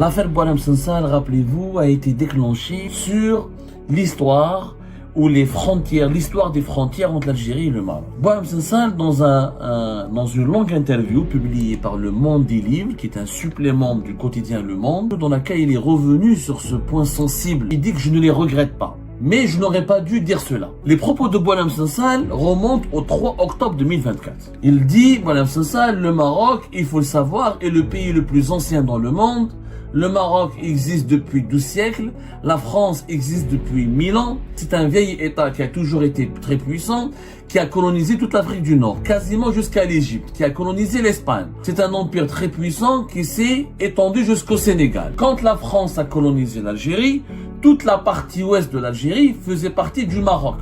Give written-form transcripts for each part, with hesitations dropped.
L'affaire Boualem Sansal, rappelez-vous, a été déclenchée sur l'histoire ou les frontières, l'histoire des frontières entre l'Algérie et le Maroc. Boualem Sansal, dans une longue interview publiée par Le Monde des Livres, qui est un supplément du quotidien Le Monde, dans laquelle il est revenu sur ce point sensible. Il dit que je ne les regrette pas. Mais je n'aurais pas dû dire cela. Les propos de Boualem Sansal remontent au 3 octobre 2024. Il dit, Boualem Sansal, le Maroc, il faut le savoir, est le pays le plus ancien dans le monde. Le Maroc existe depuis 12 siècles, la France existe depuis 1000 ans. C'est un vieil État qui a toujours été très puissant, qui a colonisé toute l'Afrique du Nord, quasiment jusqu'à l'Égypte, qui a colonisé l'Espagne. C'est un empire très puissant qui s'est étendu jusqu'au Sénégal. Quand la France a colonisé l'Algérie, toute la partie ouest de l'Algérie faisait partie du Maroc.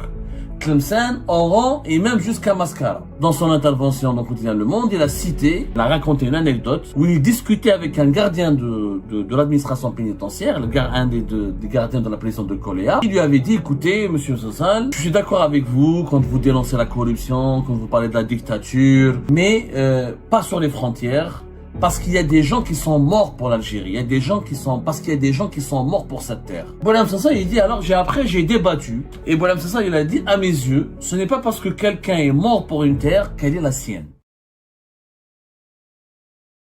Tlemcen, Oran et même jusqu'à Mascara. Dans son intervention dans le quotidien Le Monde, il a raconté une anecdote où il discutait avec un gardien de l'administration pénitentiaire, un des gardiens de la prison de Koléa. Il lui avait dit, écoutez, monsieur Sansal, je suis d'accord avec vous quand vous dénoncez la corruption, quand vous parlez de la dictature, mais pas sur les frontières. Parce qu'il y a des gens qui sont morts pour l'Algérie. Parce qu'il y a des gens qui sont morts pour cette terre. Boualem Sansal, il dit, alors j'ai débattu. Et Boualem Sansal, il a dit, à mes yeux, ce n'est pas parce que quelqu'un est mort pour une terre qu'elle est la sienne.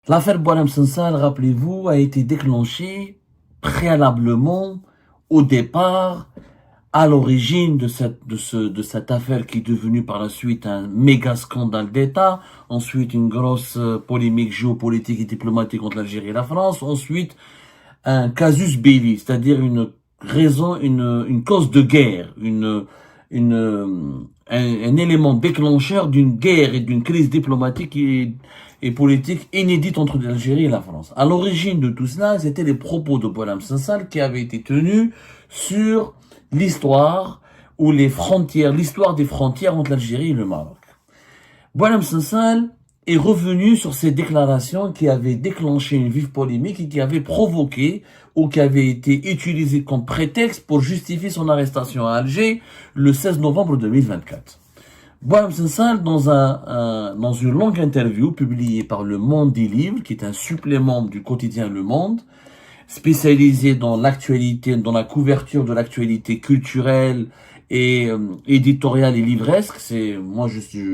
L'affaire Boualem Sansal, rappelez-vous, a été déclenchée préalablement au départ, à l'origine de cette affaire qui est devenue par la suite un méga scandale d'État, ensuite une grosse polémique géopolitique et diplomatique entre l'Algérie et la France, ensuite un casus belli, c'est-à-dire une cause de guerre, un élément déclencheur d'une guerre et d'une crise diplomatique et politique inédite entre l'Algérie et la France. À l'origine de tout cela, c'était les propos de Boualem Sansal qui avaient été tenus sur l'histoire des frontières entre l'Algérie et le Maroc. Boualem Sansal est revenu sur ces déclarations qui avaient déclenché une vive polémique et qui avaient provoqué ou qui avaient été utilisées comme prétexte pour justifier son arrestation à Alger le 16 novembre 2024. Boualem Sansal, dans une longue interview publiée par Le Monde des Livres, qui est un supplément du quotidien Le Monde, spécialisé dans l'actualité, dans la couverture de l'actualité culturelle et éditoriale et livresque. Moi,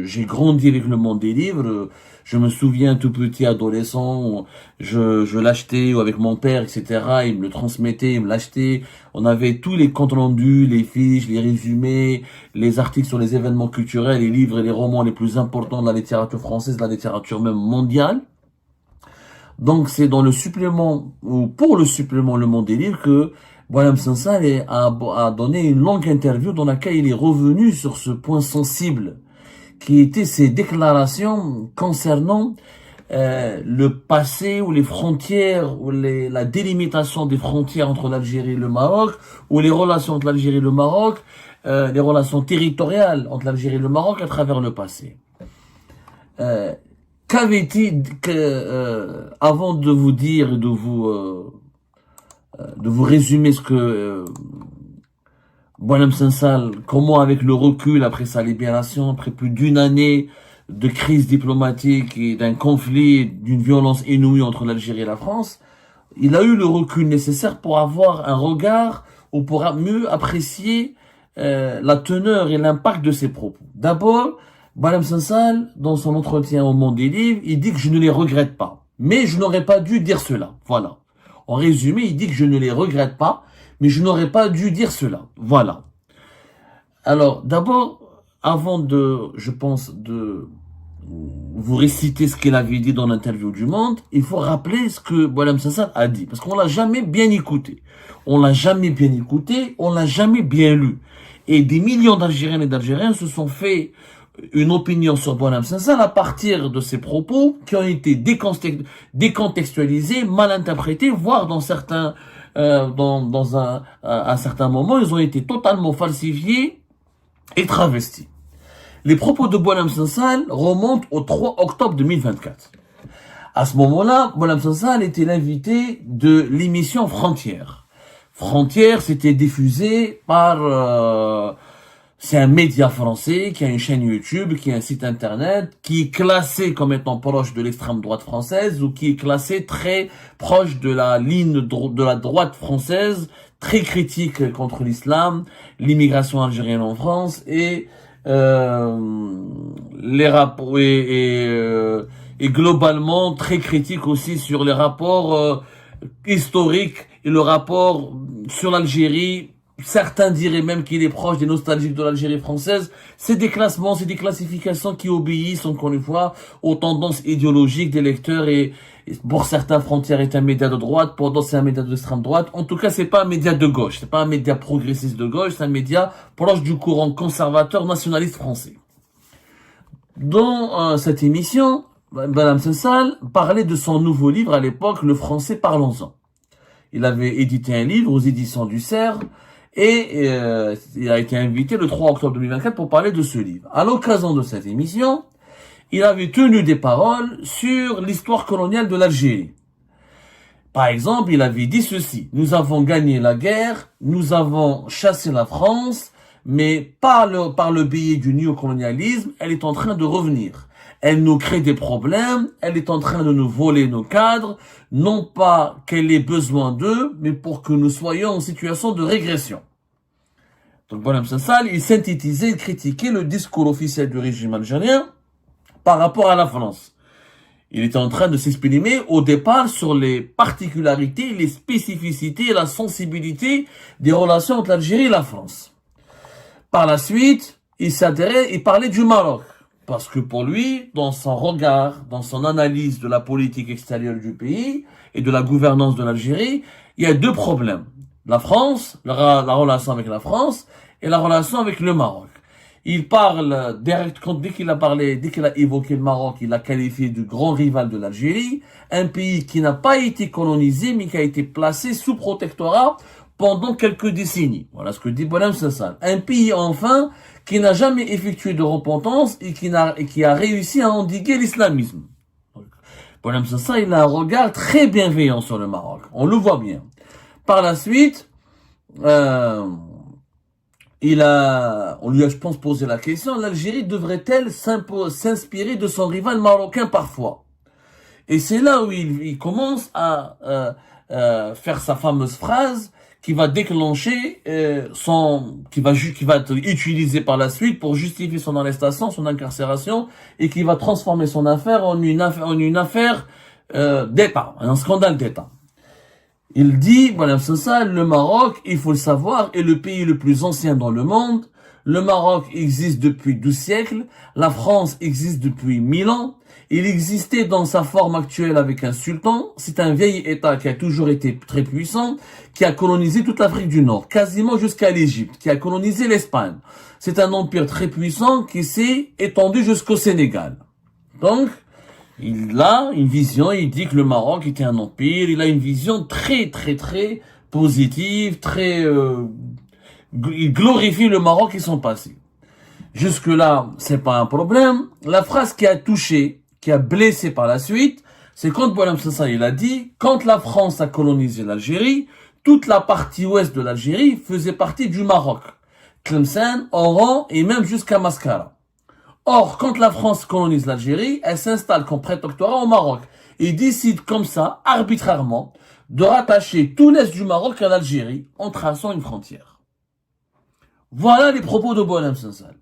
j'ai grandi avec Le Monde des Livres. Je me souviens tout petit adolescent, je l'achetais avec mon père, etc. Il me le transmettait, il me l'achetait. On avait tous les comptes rendus, les fiches, les résumés, les articles sur les événements culturels, les livres et les romans les plus importants de la littérature française, de la littérature même mondiale. Donc c'est dans le supplément, ou pour le supplément Le Monde des Livres, que Boualem Sansal a donné une longue interview dans laquelle il est revenu sur ce point sensible, qui était ses déclarations concernant le passé ou les frontières, ou la délimitation des frontières entre l'Algérie et le Maroc, ou les relations entre l'Algérie et le Maroc, les relations territoriales entre l'Algérie et le Maroc à travers le passé. Qu'avait-il, avant de vous dire, de vous résumer ce que Boualem Sansal, comment avec le recul après sa libération, après plus d'une année de crise diplomatique et d'un conflit, d'une violence inouïe entre l'Algérie et la France, il a eu le recul nécessaire pour avoir un regard ou pour mieux apprécier la teneur et l'impact de ses propos. D'abord, Boualem Sansal, dans son entretien au Monde des Livres, il dit que je ne les regrette pas. Mais je n'aurais pas dû dire cela. Voilà. En résumé, il dit que je ne les regrette pas, mais je n'aurais pas dû dire cela. Voilà. Alors, d'abord, avant je pense, de vous réciter ce qu'il avait dit dans l'interview du Monde, il faut rappeler ce que Boualem Sansal a dit. Parce qu'on l'a jamais bien écouté. On l'a jamais bien écouté, on l'a jamais bien lu. Et des millions d'Algériennes et d'Algériens se sont fait une opinion sur Boualem Sansal à partir de ses propos qui ont été décontextualisés, mal interprétés, voire dans certains, à certains moments, ils ont été totalement falsifiés et travestis. Les propos de Boualem Sansal remontent au 3 octobre 2024. À ce moment-là, Boualem Sansal était l'invité de l'émission Frontières. Frontières, c'était diffusé par C'est un média français qui a une chaîne YouTube, qui a un site internet, qui est classé comme étant proche de l'extrême droite française ou qui est classé très proche de la ligne de la droite française, très critique contre l'islam, l'immigration algérienne en France et les rapports et globalement très critique aussi sur les rapports historiques et le rapport sur l'Algérie. Certains diraient même qu'il est proche des nostalgiques de l'Algérie française. C'est des classements, c'est des classifications qui obéissent, encore une fois, aux tendances idéologiques des lecteurs et pour certains, Frontières est un média de droite, pour d'autres, c'est un média d'extrême droite. En tout cas, c'est pas un média de gauche, c'est pas un média progressiste de gauche, c'est un média proche du courant conservateur nationaliste français. Dans cette émission, Madame Sensal parlait de son nouveau livre à l'époque, Le français parlons-en. Il avait édité un livre aux éditions du Cerf, et il a été invité le 3 octobre 2024 pour parler de ce livre. À l'occasion de cette émission, il avait tenu des paroles sur l'histoire coloniale de l'Algérie. Par exemple, il avait dit ceci: nous avons gagné la guerre, nous avons chassé la France, mais par le biais du néocolonialisme, elle est en train de revenir. Elle nous crée des problèmes, elle est en train de nous voler nos cadres, non pas qu'elle ait besoin d'eux, mais pour que nous soyons en situation de régression. Donc, Bonhomme Sassal, il synthétisait, il critiquait le discours officiel du régime algérien par rapport à la France. Il était en train de s'exprimer au départ sur les particularités, les spécificités et la sensibilité des relations entre l'Algérie et la France. Par la suite, il parlait du Maroc. Parce que pour lui, dans son regard, dans son analyse de la politique extérieure du pays et de la gouvernance de l'Algérie, il y a deux problèmes. La France, la relation avec la France et la relation avec le Maroc. Il parle direct, dès qu'il a évoqué le Maroc, il l'a qualifié de grand rival de l'Algérie, un pays qui n'a pas été colonisé, mais qui a été placé sous protectorat pendant quelques décennies. Voilà ce que dit Bonhomme Sassal. Un pays, enfin, qui n'a jamais effectué de repentance et qui a réussi à endiguer l'islamisme. Bonhomme Sassal, il a un regard très bienveillant sur le Maroc. On le voit bien. Par la suite, on lui a, je pense, posé la question: l'Algérie devrait-elle s'inspirer de son rival marocain parfois? Et c'est là où il commence à faire sa fameuse phrase qui va déclencher qui va être utilisé par la suite pour justifier son arrestation, son incarcération, et qui va transformer son affaire en une affaire d'État, un scandale d'État. Il dit, voilà, c'est ça, le Maroc, il faut le savoir, est le pays le plus ancien dans le monde. Le Maroc existe depuis 12 siècles. La France existe depuis 1000 ans. Il existait dans sa forme actuelle avec un sultan. C'est un vieil État qui a toujours été très puissant, qui a colonisé toute l'Afrique du Nord, quasiment jusqu'à l'Égypte, qui a colonisé l'Espagne. C'est un empire très puissant qui s'est étendu jusqu'au Sénégal. Donc, il a une vision, il dit que le Maroc était un empire, il a une vision très positive, il glorifie le Maroc et son passé. Jusque-là, c'est pas un problème. La phrase qui a touché, qui a blessé par la suite, c'est quand Bonhomme Sassal, il a dit: quand la France a colonisé l'Algérie, toute la partie ouest de l'Algérie faisait partie du Maroc. Tlemcen, Oran et même jusqu'à Mascara. Or, quand la France colonise l'Algérie, elle s'installe comme prétectorat au Maroc et décide comme ça, arbitrairement, de rattacher tout l'est du Maroc à l'Algérie en traçant une frontière. Voilà les propos de Bonhomme Sassal,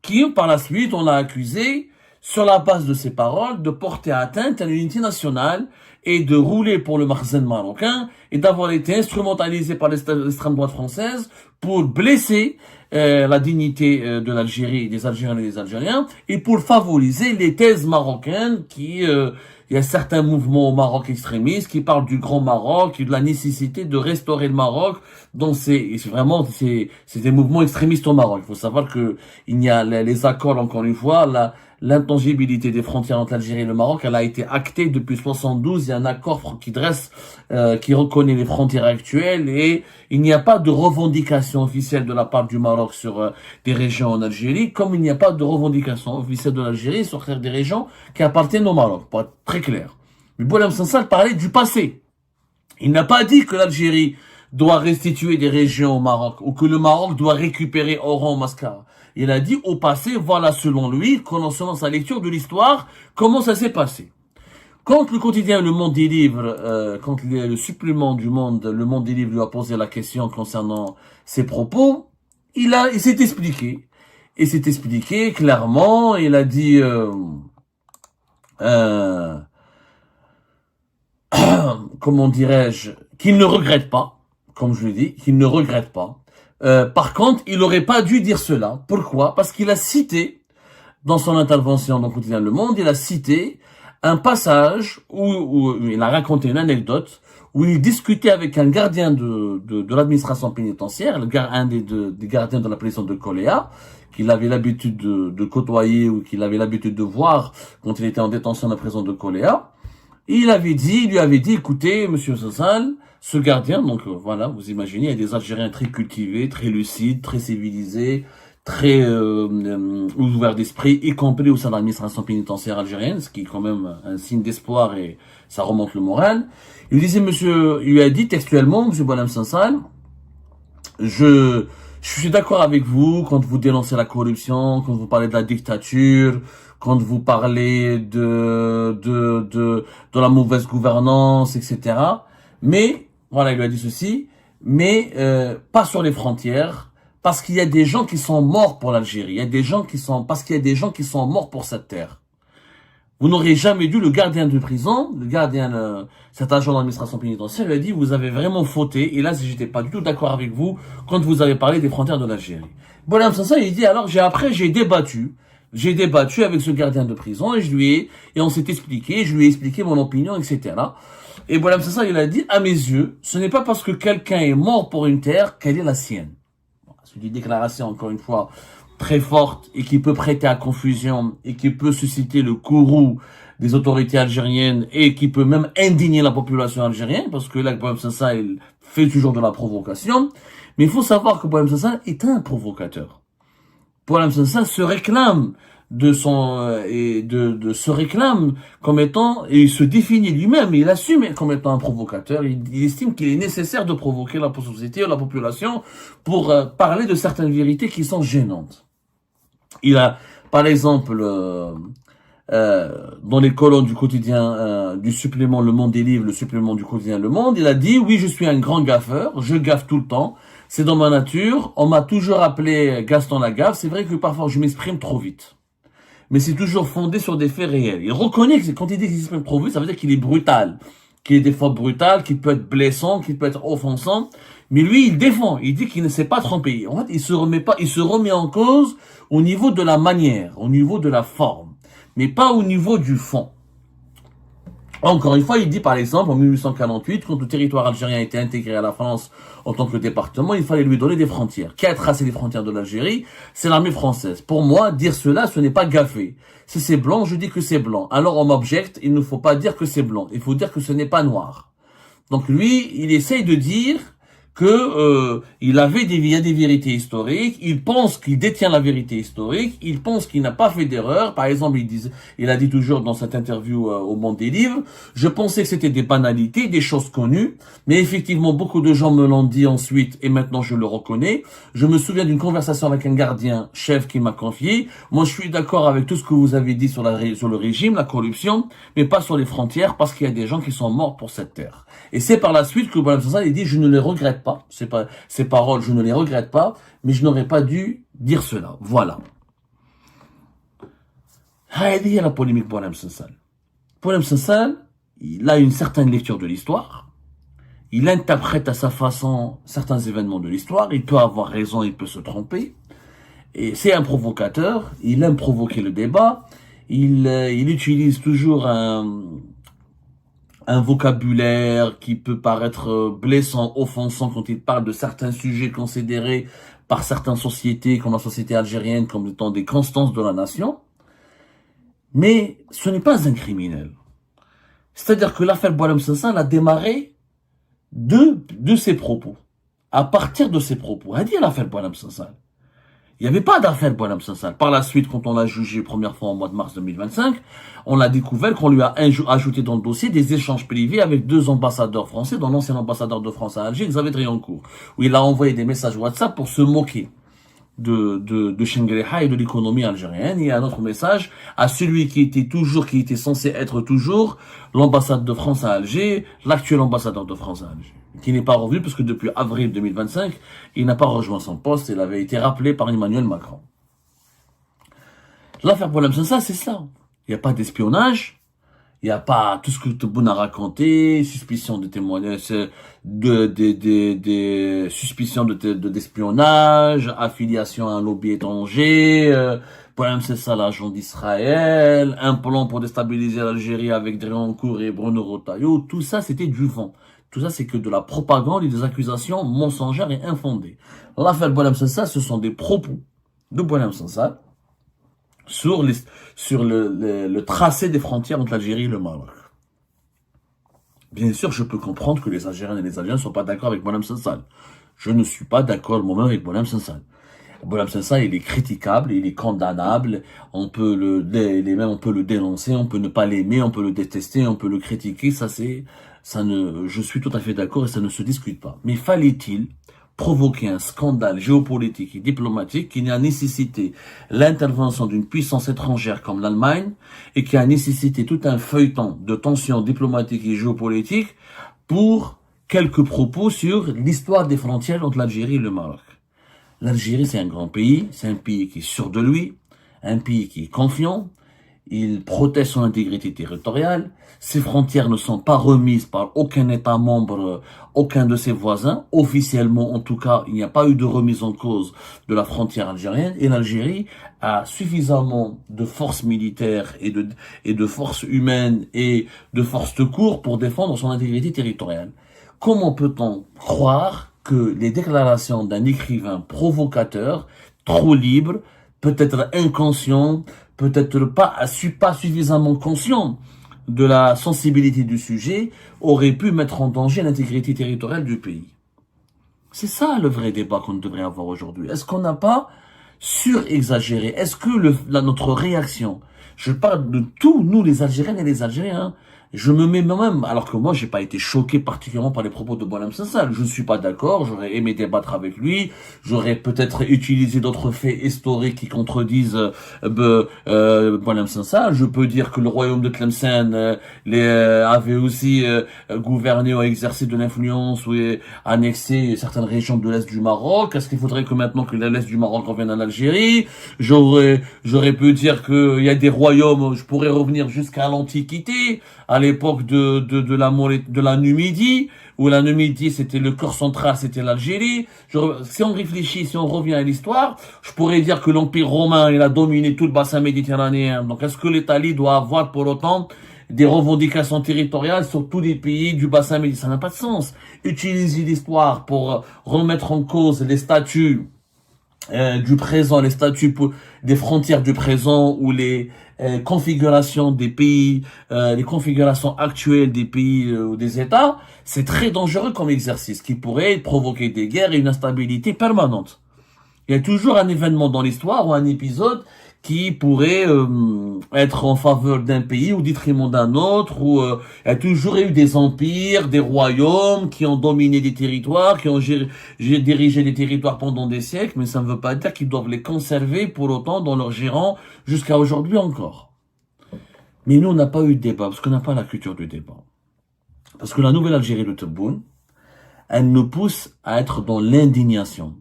qui, par la suite, on l'a accusé, sur la base de ses paroles, de porter atteinte à l'unité nationale et de rouler pour le Makhzen marocain et d'avoir été instrumentalisé par l'extrême droite française pour blesser la dignité de l'Algérie, des Algériens et des Algériens, et pour favoriser les thèses marocaines il y a certains mouvements au Maroc extrémistes qui parlent du Grand Maroc et de la nécessité de restaurer le Maroc. Donc c'est des mouvements extrémistes au Maroc. Il faut savoir que il y a les accords, encore une fois, l'intangibilité des frontières entre l'Algérie et le Maroc, elle a été actée depuis 72. Il y a un accord qui reconnaît les frontières actuelles et il n'y a pas de revendication officielle de la part du Maroc sur des régions en Algérie, comme il n'y a pas de revendication officielle de l'Algérie sur des régions qui appartiennent au Maroc, pour être très clair. Mais Bonhomme Sassal parlait du passé. Il n'a pas dit que l'Algérie doit restituer des régions au Maroc, ou que le Maroc doit récupérer Oran ou Mascara. Il a dit au passé, voilà selon lui, selon sa lecture de l'histoire, comment ça s'est passé. Quand le quotidien Le Monde des Livres, quand le supplément du Monde, Le Monde des Livres lui a posé la question concernant ses propos, il s'est expliqué. Il s'est expliqué clairement, il a dit, comment dirais-je, qu'il ne regrette pas, comme je l'ai dit, qu'il ne regrette pas. Par contre, il n'aurait pas dû dire cela. Pourquoi? Parce qu'il a cité, dans son intervention dans le quotidien Le Monde, il a cité un passage où il a raconté une anecdote où il discutait avec un gardien de l'administration pénitentiaire, un des gardiens de la prison de Coléa, qu'il avait l'habitude de côtoyer ou qu'il avait l'habitude de voir quand il était en détention de la prison de Coléa. Et il lui avait dit, écoutez, monsieur Sassal, ce gardien, donc voilà, vous imaginez, il y a des Algériens très cultivés, très lucides, très civilisés, très ouverts d'esprit, y compris au sein de l'administration pénitentiaire algérienne, ce qui est quand même un signe d'espoir et ça remonte le moral. Il lui a dit textuellement, monsieur Boualem Sassal, je suis d'accord avec vous quand vous dénoncez la corruption, quand vous parlez de la dictature, quand vous parlez de la mauvaise gouvernance, etc. Mais, voilà, il lui a dit ceci, mais pas sur les frontières, parce qu'il y a des gens qui sont morts pour l'Algérie, parce qu'il y a des gens qui sont morts pour cette terre. Vous n'aurez jamais dû, le gardien de prison, cet agent d'administration pénitentiaire, lui a dit, vous avez vraiment fauté, et là, j'étais pas du tout d'accord avec vous quand vous avez parlé des frontières de l'Algérie. Boualem Sassal, il dit, alors, j'ai débattu avec ce gardien de prison, et on s'est expliqué, je lui ai expliqué mon opinion, etc. Et Boualem Sassal, il a dit, à mes yeux, ce n'est pas parce que quelqu'un est mort pour une terre qu'elle est la sienne. C'est une déclaration, encore une fois, très forte et qui peut prêter à confusion et qui peut susciter le courroux des autorités algériennes et qui peut même indigner la population algérienne parce que là, Boualem Sassal, il fait toujours de la provocation. Mais il faut savoir que Boualem Sassal est un provocateur. Boualem Sassal se réclame se réclame comme étant, et il se définit lui-même, il assume comme étant un provocateur, il estime qu'il est nécessaire de provoquer la société ou la population pour parler de certaines vérités qui sont gênantes. Il a, par exemple, dans les colonnes du quotidien, du supplément Le Monde des Livres, le supplément du quotidien Le Monde, il a dit, oui, je suis un grand gaffeur, je gaffe tout le temps, c'est dans ma nature, on m'a toujours appelé Gaston Lagaffe, c'est vrai que parfois je m'exprime trop vite. Mais c'est toujours fondé sur des faits réels. Il reconnaît que quand il dit qu'il s'exprime trop vite, ça veut dire qu'il est brutal, qu'il est des fois brutal, qu'il peut être blessant, qu'il peut être offensant. Mais lui, il défend, il dit qu'il ne s'est pas trompé. En fait, il se remet en cause au niveau de la manière, au niveau de la forme, mais pas au niveau du fond. Encore une fois, il dit par exemple, en 1848, quand le territoire algérien a été intégré à la France en tant que département, il fallait lui donner des frontières. Qui a tracé les frontières de l'Algérie? C'est l'armée française. Pour moi, dire cela, ce n'est pas gaffer. Si c'est blanc, je dis que c'est blanc. Alors on m'objecte, il ne faut pas dire que c'est blanc. Il faut dire que ce n'est pas noir. Donc lui, il essaye de dire que il y a des vérités historiques, il pense qu'il détient la vérité historique, il pense qu'il n'a pas fait d'erreur. Par exemple, il a dit toujours dans cette interview au Monde des Livres, je pensais que c'était des banalités, des choses connues, mais effectivement beaucoup de gens me l'ont dit ensuite et maintenant je le reconnais. Je me souviens d'une conversation avec un gardien chef qui m'a confié, moi je suis d'accord avec tout ce que vous avez dit sur le régime, la corruption, mais pas sur les frontières parce qu'il y a des gens qui sont morts pour cette terre. Et c'est par la suite que Boualem Sassal dit je ne les regrette pas, ces paroles, je ne les regrette pas, mais je n'aurais pas dû dire cela. Voilà. هذه هي la polémique Boualem Sassal. Boualem Sassal, il a une certaine lecture de l'histoire, il interprète à sa façon certains événements de l'histoire, il peut avoir raison, il peut se tromper, et c'est un provocateur, il aime provoquer le débat, il utilise toujours un vocabulaire qui peut paraître blessant, offensant quand il parle de certains sujets considérés par certaines sociétés, comme la société algérienne, comme étant des constances de la nation. Mais ce n'est pas un criminel. C'est-à-dire que l'affaire Boualem Sassal a démarré de ses propos. À partir de ses propos. A dit l'affaire Boualem Sassal. Il n'y avait pas d'affaire Boualem Sansal. Par la suite, quand on l'a jugé première fois en mois de mars 2025, on a découvert qu'on lui a ajouté dans le dossier des échanges privés avec 2 ambassadeurs français, dont l'ancien ambassadeur de France à Alger, Xavier Driancourt, où il a envoyé des messages WhatsApp pour se moquer de Shengreha et de l'économie algérienne. Et un autre message à celui qui était censé être toujours l'ambassade de France à Alger, l'actuel ambassadeur de France à Alger, qui n'est pas revenu parce que depuis avril 2025, il n'a pas rejoint son poste. Il avait été rappelé par Emmanuel Macron. L'affaire Boualem Sansal, c'est ça. Il n'y a pas d'espionnage. Il n'y a pas tout ce que Tebboune a raconté, suspicion de témoignage, suspicions d'espionnage, affiliation à un lobby étranger, Boualem Sansal, l'agent d'Israël, un plan pour déstabiliser l'Algérie avec Driancourt et Bruno Retailleau. Tout ça, c'était du vent. Tout ça, c'est que de la propagande et des accusations mensongères et infondées. L'affaire Boualem Sansal, ce sont des propos de Boualem Sansal sur le tracé des frontières entre l'Algérie et le Maroc. Bien sûr, je peux comprendre que les Algériens et les Algériens ne sont pas d'accord avec Boualem Sansal. Je ne suis pas d'accord moi-même avec Boualem Sansal. Boualem Sansal, il est critiquable, il est condamnable, on peut le dénoncer, on peut ne pas l'aimer, on peut le détester, on peut le critiquer, je suis tout à fait d'accord et ça ne se discute pas. Mais fallait-il provoquer un scandale géopolitique et diplomatique qui a nécessité l'intervention d'une puissance étrangère comme l'Allemagne et qui a nécessité tout un feuilleton de tensions diplomatiques et géopolitiques pour quelques propos sur l'histoire des frontières entre l'Algérie et le Maroc. L'Algérie, c'est un grand pays, c'est un pays qui est sûr de lui, un pays qui est confiant, il protège son intégrité territoriale, ses frontières ne sont pas remises par aucun État membre, aucun de ses voisins. Officiellement, en tout cas, il n'y a pas eu de remise en cause de la frontière algérienne et l'Algérie a suffisamment de forces militaires et de forces humaines et de forces de cour pour défendre son intégrité territoriale. Comment peut-on croire que les déclarations d'un écrivain provocateur, trop libre, peut-être inconscient, peut-être pas suffisamment conscient de la sensibilité du sujet, aurait pu mettre en danger l'intégrité territoriale du pays? C'est ça le vrai débat qu'on devrait avoir aujourd'hui. Est-ce qu'on n'a pas surexagéré? Est-ce que notre réaction, je parle de tous, nous les Algériennes et les Algériens, je me mets moi-même, alors que moi j'ai pas été choqué particulièrement par les propos de Boualem Sansal. Je ne suis pas d'accord, j'aurais aimé débattre avec lui, j'aurais peut-être utilisé d'autres faits historiques qui contredisent Boualem Sansal. Je peux dire que le royaume de Tlemcen avait aussi gouverné ou exercé de l'influence ou annexé certaines régions de l'Est du Maroc. Est-ce qu'il faudrait que maintenant que l'Est du Maroc revienne en Algérie? J'aurais pu dire qu'il y a des royaumes, je pourrais revenir jusqu'à l'Antiquité, à l'époque de la Numidie, où la Numidie c'était le cœur central, c'était l'Algérie. Si on réfléchit, si on revient à l'histoire, je pourrais dire que l'Empire romain, il a dominé tout le bassin méditerranéen. Donc est-ce que l'Italie doit avoir pour autant des revendications territoriales sur tous les pays du bassin méditerranéen? Ça n'a pas de sens. Utiliser l'histoire pour remettre en cause les statuts du présent, les statuts des frontières du présent ou les configurations des pays, les configurations actuelles des pays ou des États, c'est très dangereux comme exercice qui pourrait provoquer des guerres et une instabilité permanente. Il y a toujours un événement dans l'histoire ou un épisode qui pourrait être en faveur d'un pays au détriment d'un autre, où il y a toujours eu des empires, des royaumes qui ont dominé des territoires, qui ont dirigé des territoires pendant des siècles, mais ça ne veut pas dire qu'ils doivent les conserver pour autant dans leur gérant jusqu'à aujourd'hui encore. Mais nous, on n'a pas eu de débat, parce qu'on n'a pas la culture du débat. Parce que la nouvelle Algérie de Tebboune, elle nous pousse à être dans l'indignation,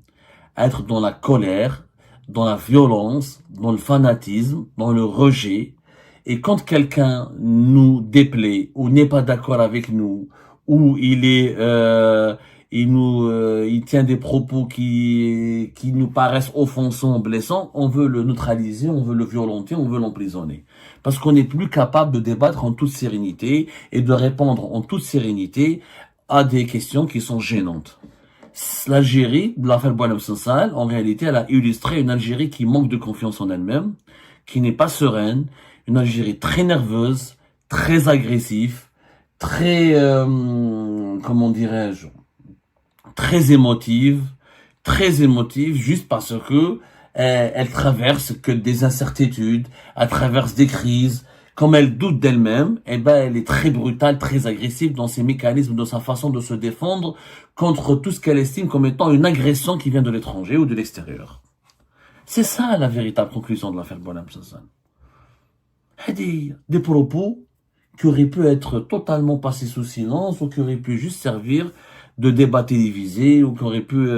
à être dans la colère, dans la violence, dans le fanatisme, dans le rejet. Et quand quelqu'un nous déplaît ou n'est pas d'accord avec nous, ou il tient des propos qui nous paraissent offensants, blessants, on veut le neutraliser, on veut le violenter, on veut l'emprisonner. Parce qu'on n'est plus capable de débattre en toute sérénité et de répondre en toute sérénité à des questions qui sont gênantes. L'Algérie, l'affaire Boualem Sansal, en réalité, elle a illustré une Algérie qui manque de confiance en elle-même, qui n'est pas sereine, une Algérie très nerveuse, très agressive, très, comment dirais-je, très émotive, juste parce que Elle traverse que des incertitudes, elle traverse des crises. Comme elle doute d'elle-même, eh ben, elle est très brutale, très agressive dans ses mécanismes, dans sa façon de se défendre contre tout ce qu'elle estime comme étant une agression qui vient de l'étranger ou de l'extérieur. C'est ça la véritable conclusion de l'affaire Boualem Sansal. Des propos qui auraient pu être totalement passés sous silence ou qui auraient pu juste servir de débat télévisé ou qui auraient pu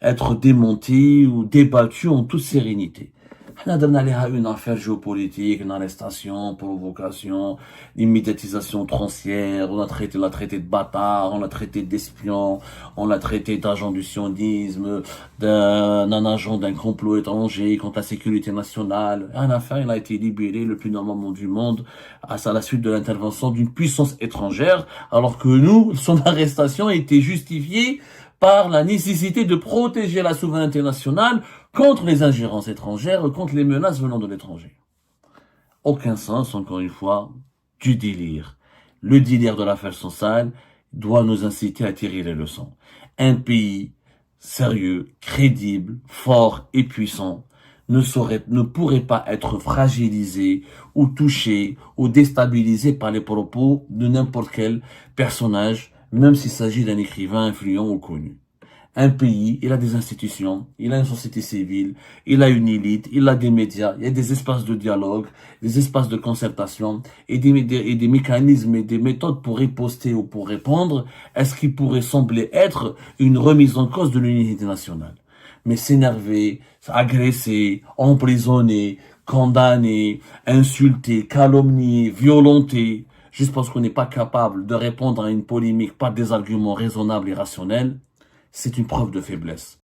être démontés ou débattus en toute sérénité. On a donné une affaire géopolitique, une arrestation, provocation, une médiatisation transière, on l'a traité de bâtard, on l'a traité d'espion, on l'a traité d'agent du sionisme, d'un agent d'un complot étranger contre la sécurité nationale. Un affaire, il a été libéré le plus normalement du monde à la suite de l'intervention d'une puissance étrangère, alors que nous, son arrestation a été justifiée par la nécessité de protéger la souveraineté nationale contre les ingérences étrangères, contre les menaces venant de l'étranger. Aucun sens, encore une fois, du délire. Le délire de l'affaire Sansal doit nous inciter à tirer les leçons. Un pays sérieux, crédible, fort et puissant ne pourrait pas être fragilisé ou touché ou déstabilisé par les propos de n'importe quel personnage, même s'il s'agit d'un écrivain influent ou connu. Un pays, il a des institutions, il a une société civile, il a une élite, il a des médias, il y a des espaces de dialogue, des espaces de concertation et des mécanismes et des méthodes pour riposter ou pour répondre à ce qui pourrait sembler être une remise en cause de l'unité nationale. Mais s'énerver, agresser, emprisonner, condamner, insulter, calomnier, violenter, juste parce qu'on n'est pas capable de répondre à une polémique par des arguments raisonnables et rationnels, c'est une preuve de faiblesse.